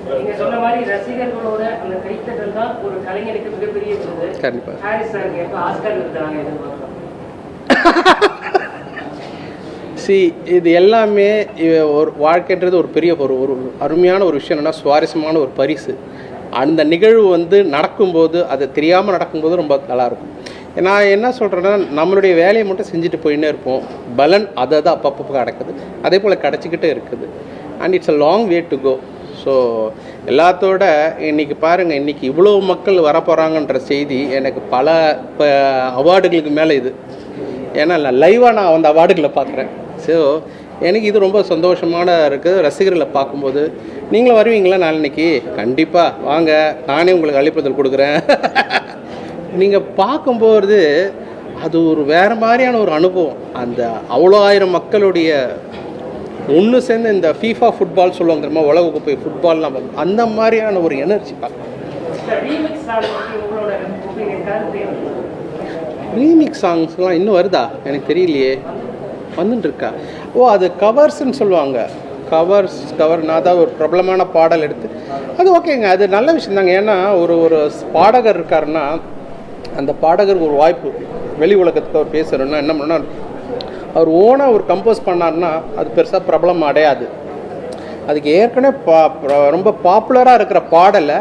நீங்க சொன்ன மாதிரி ரசிகர்களோட அந்த கைத்தட்டல் தான் ஒரு கலைஞருக்கு மிகப்பெரிய விருது. கண்டிப்பா ஹாரிஸ் சார் எப்ப ஆஸ்கர் விருதாங்க எதிர்பார்க்கலாம்? இது எல்லாமே ஒரு வாழ்க்கைன்றது ஒரு பெரிய ஒரு அருமையான ஒரு விஷயம். என்னன்னா சுவாரஸ்யமான ஒரு பரிசு. அந்த நிகழ்வு வந்து நடக்கும்போது, அது தெரியாமல் நடக்கும்போது ரொம்ப நல்லாயிருக்கும். நான் என்ன சொல்கிறேன்னா, நம்மளுடைய வேலையை மட்டும் செஞ்சுட்டு போயின்னே இருப்போம். பலன் அதை தான் அப்பப்போ கிடக்குது, அதே போல் கிடச்சிக்கிட்டே இருக்குது. And it's a long way to go. So எல்லாத்தோட இன்றைக்கி பாருங்கள், இன்றைக்கி இவ்வளோ மக்கள் வரப்போகிறாங்கன்ற செய்தி எனக்கு பல அவார்டுகளுக்கு மேலே இது. ஏன்னா லைவாக நான் அந்த அவார்டுகளை பார்க்குறேன். ஸோ எனக்கு இது ரொம்ப சந்தோஷமான இருக்குது. ரசிகர்களை பார்க்கும்போது நீங்களும் வருவீங்களா நாளைக்கு? கண்டிப்பாக வாங்க, நானே உங்களுக்கு அழைப்புதல் கொடுக்குறேன். நீங்கள் பார்க்கும்போது அது ஒரு வேறு மாதிரியான ஒரு அனுபவம். அந்த அவ்வளோ ஆயிரம் மக்களுடைய ஒன்று சேர்ந்து இந்த ஃபீஃபா ஃபுட்பால் சொல்லுவாங்க தெரியுமா, உலக கோப்பை ஃபுட்பால்லாம், அந்த மாதிரியான ஒரு எனர்ஜி பார்க்கலாம். ரீமிக்ஸ் சாங்ஸ்லாம் இன்னும் வருதா எனக்கு தெரியலையே, வந்துட்டுருக்கா? ஓ, அது கவர்ஸ்ன்னு சொல்லுவாங்க. கவர்னா தான் ஒரு பிரபலமான பாடல் எடுத்து அது ஓகேங்க, அது நல்ல விஷயம் தாங்க. ஏன்னா ஒரு பாடகர் இருக்காருன்னா அந்த பாடகருக்கு ஒரு வாய்ப்பு வெளி உலகத்துக்கு அவர் பேசுகிறோன்னா என்ன பண்ணால், அவர் ஓனாக ஒரு கம்போஸ் பண்ணார்னா அது பெருசாக பிரபலம் அடையாது. அதுக்கு ஏற்கனவே ரொம்ப பாப்புலராக இருக்கிற பாடலை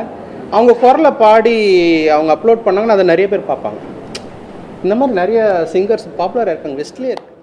அவங்க குரலை பாடி அவங்க அப்லோட் பண்ணாங்கன்னா அதை நிறைய பேர் பார்ப்பாங்க. இந்த மாதிரி நிறைய சிங்கர்ஸ் பாப்புலராக இருக்காங்க, வெஸ்ட்லேயே இருக்கு.